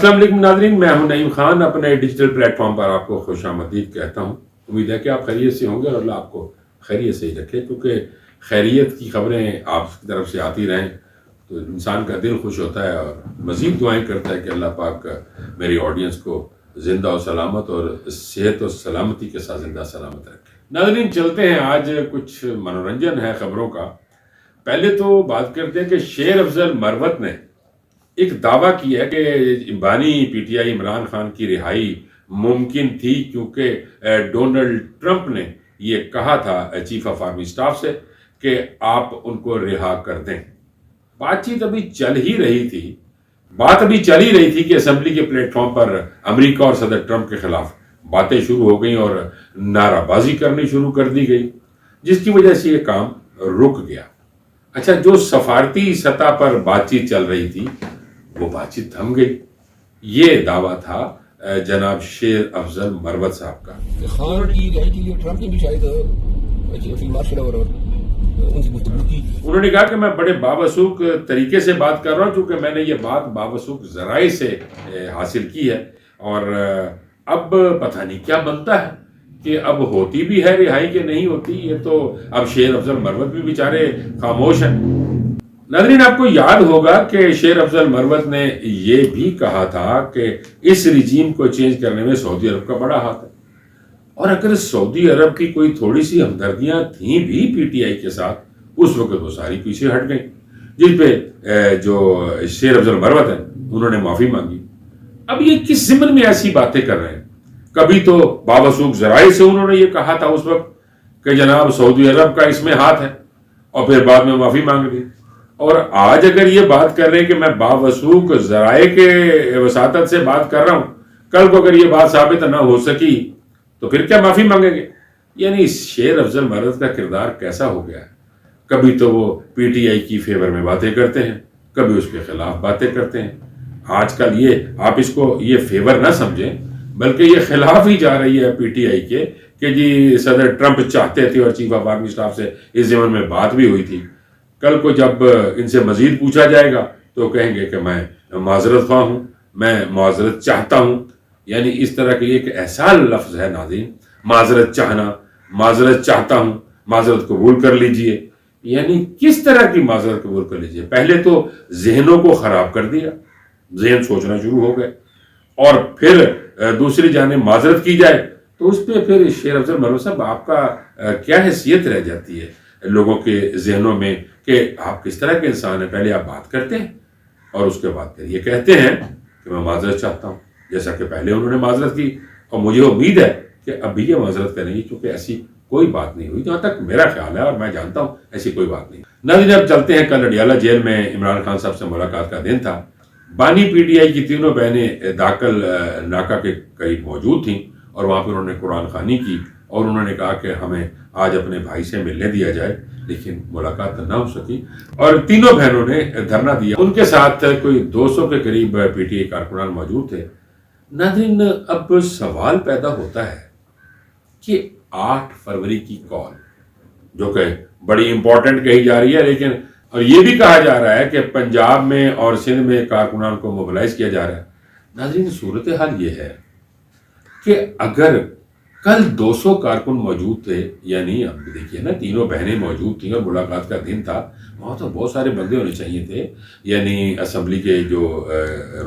السلام علیکم ناظرین، میں ہوں نعیم خان، اپنے ڈیجیٹل پلیٹ فارم پر آپ کو خوش آمدید کہتا ہوں۔ امید ہے کہ آپ خیریت سے ہوں گے اور اللہ آپ کو خیریت سے ہی رکھے، کیونکہ خیریت کی خبریں آپ کی طرف سے آتی رہیں تو انسان کا دل خوش ہوتا ہے اور مزید دعائیں کرتا ہے کہ اللہ پاک میری آڈینس کو زندہ و سلامت اور صحت و سلامتی کے ساتھ زندہ سلامت رکھے۔ ناظرین چلتے ہیں، آج کچھ منورنجن ہے خبروں کا۔ پہلے تو بات کرتے ہیں کہ شیر افضل مروت نے ایک دعویٰ کیا ہے کہ بانی P T I Imran Khan کی رہائی ممکن تھی، کیونکہ ڈونلڈ ٹرمپ نے یہ کہا تھا چیف آف آرمی اسٹاف سے کہ آپ ان کو رہا کر دیں۔ بات چیت ابھی چل ہی رہی تھی کہ اسمبلی کے پلیٹ فارم پر امریکہ اور صدر ٹرمپ کے خلاف باتیں شروع ہو گئیں اور نعرہ بازی کرنی شروع کر دی گئی، جس کی وجہ سے یہ کام رک گیا۔ اچھا، جو سفارتی سطح پر بات چیت چل رہی تھی وہ بات چیت تھم گئی۔ یہ دعویٰ تھا جناب شیر افضل مروت صاحب کا۔ خان کی رہائی کے لیے ٹرمپ نے بھی شاید فیلڈ مارشل اور ان سے گفتگو کی۔ انہوں نے کہا کہ میں بڑے باوثوق طریقے سے بات کر رہا ہوں، چونکہ میں نے یہ بات باوثوق ذرائع سے حاصل کی ہے، اور اب پتہ نہیں کیا بنتا ہے کہ اب ہوتی بھی ہے رہائی کہ نہیں ہوتی۔ یہ تو اب شیر افضل مروت بھی بیچارے خاموش ہیں۔ ناظرین، آپ کو یاد ہوگا کہ شیر افضل مروت نے یہ بھی کہا تھا کہ اس رجیم کو چینج کرنے میں سعودی عرب کا بڑا ہاتھ ہے، اور اگر سعودی عرب کی کوئی تھوڑی سی ہمدردیاں تھیں بھی پی ٹی آئی کے ساتھ، اس وقت وہ ساری پیچھے ہٹ گئیں، جس پہ جو شیر افضل مروت ہیں انہوں نے معافی مانگی۔ اب یہ کس ضمن میں ایسی باتیں کر رہے ہیں؟ کبھی تو باوثوق ذرائع سے انہوں نے یہ کہا تھا اس وقت کہ جناب سعودی عرب کا اس میں ہاتھ ہے، اور پھر بعد میں معافی مانگ لی، اور آج اگر یہ بات کر رہے ہیں کہ میں باوثوق ذرائع کے وساطت سے بات کر رہا ہوں، کل کو اگر یہ بات ثابت نہ ہو سکی تو پھر کیا معافی مانگیں گے؟ یعنی شیر افضل مروت کا کردار کیسا ہو گیا ہے؟ کبھی تو وہ پی ٹی آئی کی فیور میں باتیں کرتے ہیں، کبھی اس کے خلاف باتیں کرتے ہیں۔ آج کل یہ آپ اس کو یہ فیور نہ سمجھیں، بلکہ یہ خلاف ہی جا رہی ہے پی ٹی آئی کے کہ جی صدر ٹرمپ چاہتے تھے اور چیف آف آرمی اسٹاف سے اس ضمن میں بات بھی ہوئی تھی۔ کل کو جب ان سے مزید پوچھا جائے گا تو کہیں گے کہ میں معذرت خواہ ہوں، میں معذرت چاہتا ہوں۔ یعنی اس طرح کی ایک ایسا لفظ ہے ناظرین، معذرت چاہنا، معذرت چاہتا ہوں، معذرت قبول کر لیجئے۔ یعنی کس طرح کی معذرت قبول کر لیجئے؟ پہلے تو ذہنوں کو خراب کر دیا، ذہن سوچنا شروع ہو گئے، اور پھر دوسری جانب معذرت کی جائے تو اس پہ پھر شیر افضل مروت صاحب آپ کا کیا حیثیت رہ جاتی ہے لوگوں کے ذہنوں میں کہ آپ کس طرح کے انسان ہیں؟ پہلے آپ بات کرتے ہیں اور اس کے بعد پھر یہ کہتے ہیں کہ میں معذرت چاہتا ہوں، جیسا کہ پہلے انہوں نے معذرت کی، اور مجھے امید ہے کہ اب بھی یہ معذرت کریں گے، کیونکہ ایسی کوئی بات نہیں ہوئی جہاں تک میرا خیال ہے، اور میں جانتا ہوں ایسی کوئی بات نہیں۔ ناظرین، اب چلتے ہیں، کل اڈیالہ جیل میں عمران خان صاحب سے ملاقات کا دن تھا۔ بانی پی ٹی آئی کی تینوں بہنیں داخل ناکہ کے قریب موجود تھیں، اور وہاں پہ انہوں نے قرآن خوانی کی، اور انہوں نے کہا کہ ہمیں آج اپنے بھائی سے ملنے دیا جائے، لیکن ملاقات نہ ہو سکی، اور تینوں بہنوں نے دھرنا دیا۔ ان کے ساتھ کوئی 200 کے قریب پی ٹی آئی کارکنان موجود تھے۔ ناظرین، اب سوال پیدا ہوتا ہے کہ 8 فروری کی کال، جو کہ بڑی امپورٹنٹ کہی جا رہی ہے، لیکن اور یہ بھی کہا جا رہا ہے کہ پنجاب میں اور سندھ میں کارکنان کو موبلائز کیا جا رہا ہے۔ ناظرین، صورتحال یہ ہے کہ اگر کل 200 کارکن موجود تھے، یعنی اب دیکھیے نا، تینوں بہنیں موجود تھیں اور ملاقات کا دن تھا، وہاں تو بہت سارے بندے ہونے چاہیے تھے، یعنی اسمبلی کے جو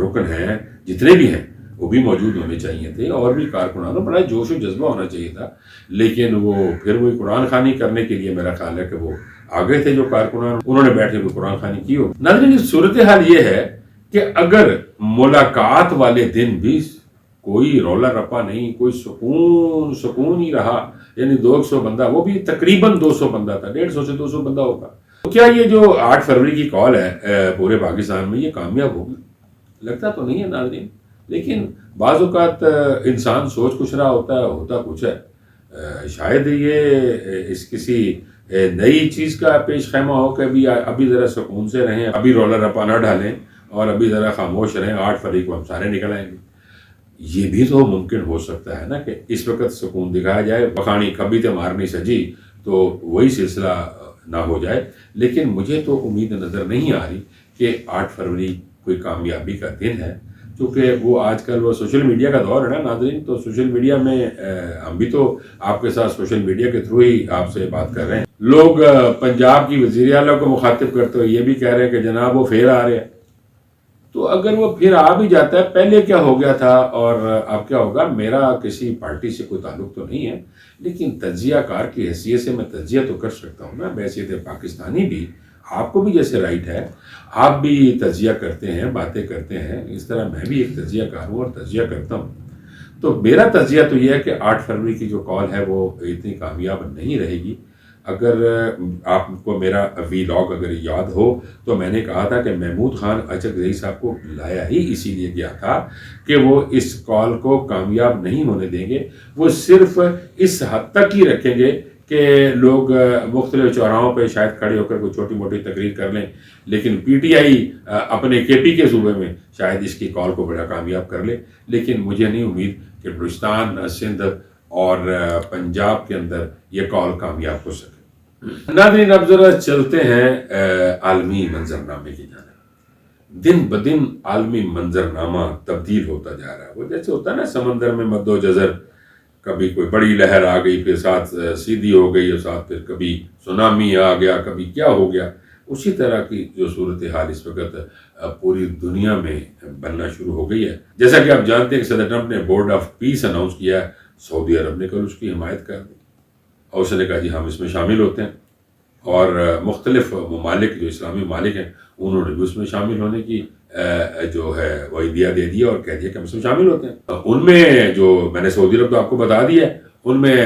رکن ہیں جتنے بھی ہیں وہ بھی موجود ہونے چاہیے تھے، اور بھی کارکنانوں بڑا جوش و جذبہ ہونا چاہیے تھا، لیکن وہ پھر وہی قرآن خوانی کرنے کے لیے میرا خیال ہے کہ وہ آگے تھے جو کارکنان، انہوں نے بیٹھ کے کوئی قرآن خوانی کی ہو۔ ناظرین، صورتحال یہ ہے کہ اگر ملاقات والے دن بھی کوئی رولا رپا نہیں، کوئی سکون ہی رہا، یعنی 200 بندہ، وہ بھی تقریباً 200 بندہ تھا، 150 سے 200 بندہ ہوگا، تو کیا یہ جو 8 فروری کی کال ہے پورے پاکستان میں یہ کامیاب ہوگی؟ لگتا تو نہیں ہے ناظرین، لیکن بعض اوقات انسان سوچ کچھ رہا ہوتا کچھ ہے۔ شاید یہ اس کسی نئی چیز کا پیش خیمہ ہو کہ ابھی ذرا سکون سے رہیں، ابھی رولا رپا نہ ڈالیں، اور ابھی ذرا خاموش رہیں، 8 فروری کو ہم سارے نکل آئیں گے۔ یہ بھی تو ممکن ہو سکتا ہے نا کہ اس وقت سکون دکھایا جائے، بخانی کبھی تے مارنی سجی، تو وہی سلسلہ نہ ہو جائے۔ لیکن مجھے تو امید نظر نہیں آ رہی کہ 8 فروری کوئی کامیابی کا دن ہے۔ چونکہ وہ آج کل وہ سوشل میڈیا کا دور ہے نا ناظرین، تو سوشل میڈیا میں ہم بھی تو آپ کے ساتھ سوشل میڈیا کے تھرو ہی آپ سے بات کر رہے ہیں. لوگ پنجاب کی وزیر اعلیٰ کو مخاطب کرتے ہوئے یہ بھی کہہ رہے ہیں کہ جناب وہ پھر آ رہے ہیں. تو اگر وہ پھر آ بھی جاتا ہے، پہلے کیا ہو گیا تھا اور اب کیا ہوگا، میرا کسی پارٹی سے کوئی تعلق تو نہیں ہے، لیکن تجزیہ کار کی حیثیت سے میں تجزیہ تو کر سکتا ہوں نا. بحیثیت پاکستانی بھی آپ کو بھی جیسے رائٹ ہے، آپ بھی تجزیہ کرتے ہیں، باتیں کرتے ہیں، اس طرح میں بھی ایک تجزیہ کار ہوں اور تجزیہ کرتا ہوں. تو میرا تجزیہ تو یہ ہے کہ 8 فروری کی جو کال ہے وہ اتنی کامیاب نہیں رہے گی. اگر آپ کو میرا ویلاگ اگر یاد ہو تو میں نے کہا تھا کہ محمود خان اچکزئی صاحب کو لایا ہی اسی لیے گیا تھا کہ وہ اس کال کو کامیاب نہیں ہونے دیں گے. وہ صرف اس حد تک ہی رکھیں گے کہ لوگ مختلف چوراہوں پہ شاید کھڑے ہو کر کوئی چھوٹی موٹی تقریر کر لیں، لیکن پی ٹی آئی اپنے کے پی کے صوبے میں شاید اس کی کال کو بڑا کامیاب کر لے. لیکن مجھے نہیں امید کہ بلوچستان، سندھ اور پنجاب کے اندر یہ کال کامیاب ہو سکے. ناظرین اب ذرا چلتے ہیں عالمی منظرنامے کی جانب. دن بدن عالمی منظرنامہ تبدیل ہوتا جا رہا ہے. وہ جیسے ہوتا ہے نا سمندر میں مد و جزر، کبھی کوئی بڑی لہر آ گئی، پھر ساتھ سیدھی ہو گئی، اور ساتھ پھر کبھی سونامی آ گیا، کبھی کیا ہو گیا. اسی طرح کی جو صورتحال اس وقت پوری دنیا میں بننا شروع ہو گئی ہے. جیسا کہ آپ جانتے ہیں کہ صدر ٹرمپ نے بورڈ آف پیس اناؤنس کیا ہے. سعودی عرب نے کل اس کی حمایت کر دی اور اس نے کہا جی ہم اس میں شامل ہوتے ہیں، اور مختلف ممالک جو اسلامی ممالک ہیں انہوں نے بھی اس میں شامل ہونے کی جو ہے وہ عندیہ دے دیا اور کہہ دیا کہ ہم اس میں شامل ہوتے ہیں. ان میں جو میں نے سعودی عرب تو آپ کو بتا دیا ہے، ان میں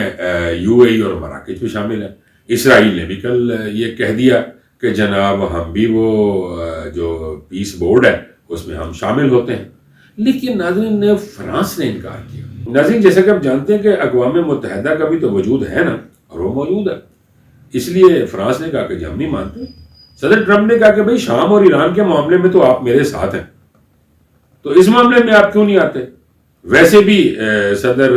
یو اے ای اور مراکش بھی شامل ہیں. اسرائیل نے بھی کل یہ کہہ دیا کہ جناب ہم بھی وہ جو پیس بورڈ ہے اس میں ہم شامل ہوتے ہیں. لیکن ناظرین فرانس نے انکار کیا. ناظرین جیسا کہ آپ جانتے ہیں کہ اقوام متحدہ کا بھی تو وجود ہے نا، اور وہ موجود ہے. اس لیے فرانس نے کہا کہ جی ہم نہیں مانتے. صدر ٹرمپ نے کہا کہ بھئی شام اور ایران کے معاملے میں تو آپ میرے ساتھ ہیں، تو اس معاملے میں آپ کیوں نہیں آتے. ویسے بھی صدر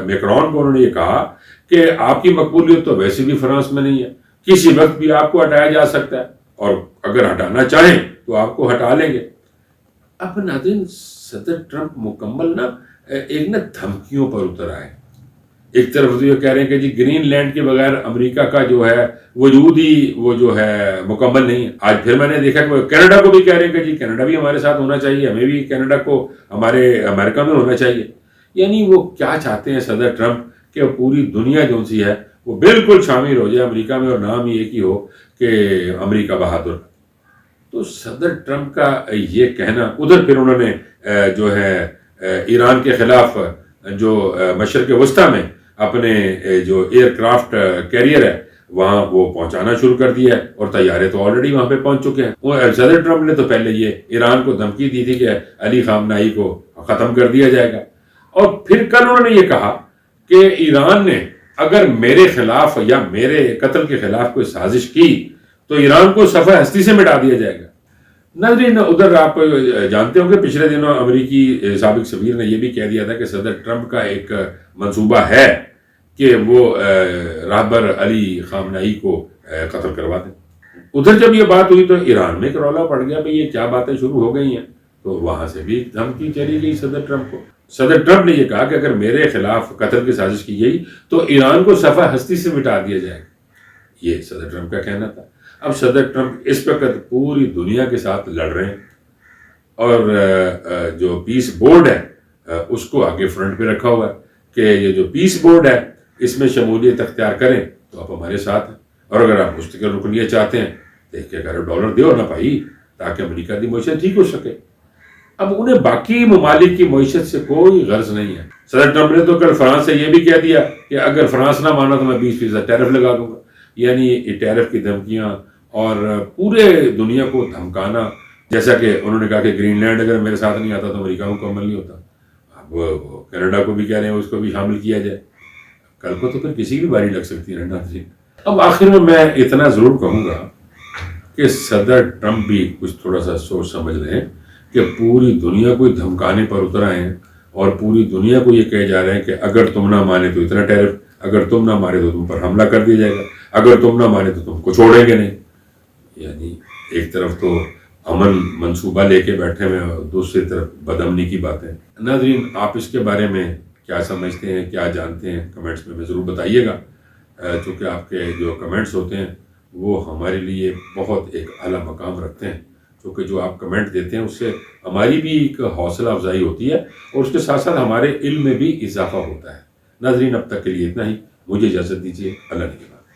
میکرون کو انہوں نے یہ کہا کہ آپ کی مقبولیت تو ویسے بھی فرانس میں نہیں ہے، کسی وقت بھی آپ کو ہٹایا جا سکتا ہے، اور اگر ہٹانا چاہیں تو آپ کو ہٹا لیں گے. اب ناظرین صدر ٹرمپ مکمل ایک دھمکیوں پر اتر آئے. ایک طرف تو یہ کہہ رہے ہیں کہ جی گرین لینڈ کے بغیر امریکہ کا جو ہے وجود ہی وہ جو ہے مکمل نہیں ہے. آج پھر میں نے دیکھا کہ کینیڈا کو بھی کہہ رہے ہیں کہ جی کینیڈا بھی ہمارے ساتھ ہونا چاہیے، ہمیں بھی کینیڈا کو ہمارے امریکہ میں ہونا چاہیے. یعنی وہ کیا چاہتے ہیں صدر ٹرمپ کہ پوری دنیا جو سی ہے وہ بالکل شامل ہو جائے امریکہ میں، اور نام ہی ایک ہی ہو کہ امریکہ بہادر. تو صدر ٹرمپ کا یہ کہنا، ادھر پھر انہوں نے جو ہے ایران کے خلاف جو مشرق وسطیٰ میں اپنے جو ایئر کرافٹ کیریئر ہے وہاں وہ پہنچانا شروع کر دیا ہے، اور طیارے تو آلریڈی وہاں پہ پہنچ چکے ہیں. صدر ٹرمپ نے تو پہلے یہ ایران کو دھمکی دی تھی کہ علی خامنہئی کو ختم کر دیا جائے گا، اور پھر کل انہوں نے یہ کہا کہ ایران نے اگر میرے خلاف یا میرے قتل کے خلاف کوئی سازش کی تو ایران کو صفحہ ہستی سے مٹا دیا جائے گا. ناظرین ادھر آپ جانتے ہوں کہ پچھلے دنوں امریکی سابق سفیر نے یہ بھی کہہ دیا تھا کہ صدر ٹرمپ کا ایک منصوبہ ہے کہ وہ رہبر علی خامنہئی کو قتل کروا دیں. ادھر جب یہ بات ہوئی تو ایران میں ایک رولا پڑ گیا بھئی یہ کیا باتیں شروع ہو گئی ہیں، تو وہاں سے بھی دھمکی چلی گئی صدر ٹرمپ کو. صدر ٹرمپ نے یہ کہا کہ اگر میرے خلاف قتل کی سازش کی گئی تو ایران کو صفحہ ہستی سے مٹا دیا جائے گا. یہ صدر ٹرمپ کا کہنا تھا. اب صدر ٹرمپ اس وقت پوری دنیا کے ساتھ لڑ رہے ہیں، اور جو پیس بورڈ ہے اس کو آگے فرنٹ پہ رکھا ہوا ہے کہ یہ جو پیس بورڈ ہے اس میں شمولیت اختیار کریں تو آپ ہمارے ساتھ ہیں، اور اگر آپ مستقل رکنیت چاہتے ہیں تو $1,000 دیو نا بھائی، تاکہ امریکہ کی معیشت ٹھیک ہو سکے. اب انہیں باقی ممالک کی معیشت سے کوئی غرض نہیں ہے. صدر ٹرمپ نے تو کل فرانس سے یہ بھی کہہ دیا کہ اگر فرانس نہ مانا تو میں 20% ٹیرف لگا دوں گا. یعنی ٹیرف کی دھمکیاں اور پورے دنیا کو دھمکانا، جیسا کہ انہوں نے کہا کہ گرین لینڈ اگر میرے ساتھ نہیں آتا تو امریکہ مکمل نہیں ہوتا. اب کینیڈا کو بھی کہہ رہے ہیں اس کو بھی شامل کیا جائے. کل کو تو پھر کسی کی باری لگ سکتی ہے ناظرین. اب آخر میں اتنا ضرور کہوں گا کہ صدر ٹرمپ بھی کچھ تھوڑا سا سوچ سمجھ لیں کہ پوری دنیا کو دھمکانے پر اتر آئے ہیں، اور پوری دنیا کو یہ کہے جا رہے ہیں کہ اگر تم نہ مانے تو اتنا ٹیرف، اگر تم نہ مانے تو تم پر حملہ کر دیا جائے گا، اگر تم نہ مانے تو تم کو چھوڑیں گے نہیں. یعنی ایک طرف تو امن منصوبہ لے کے بیٹھے ہوئے اور دوسری طرف بدامنی کی باتیں. ناظرین آپ اس کے بارے میں کیا سمجھتے ہیں، کیا جانتے ہیں، کمنٹس میں ضرور بتائیے گا. چونکہ آپ کے جو کمنٹس ہوتے ہیں وہ ہمارے لیے بہت ایک اعلیٰ مقام رکھتے ہیں. کیونکہ جو آپ کمنٹ دیتے ہیں اس سے ہماری بھی ایک حوصلہ افزائی ہوتی ہے اور اس کے ساتھ ساتھ ہمارے علم میں بھی اضافہ ہوتا ہے. ناظرین اب تک کے لیے اتنا ہی. مجھے اجازت دیجیے. اللہ نگہبان.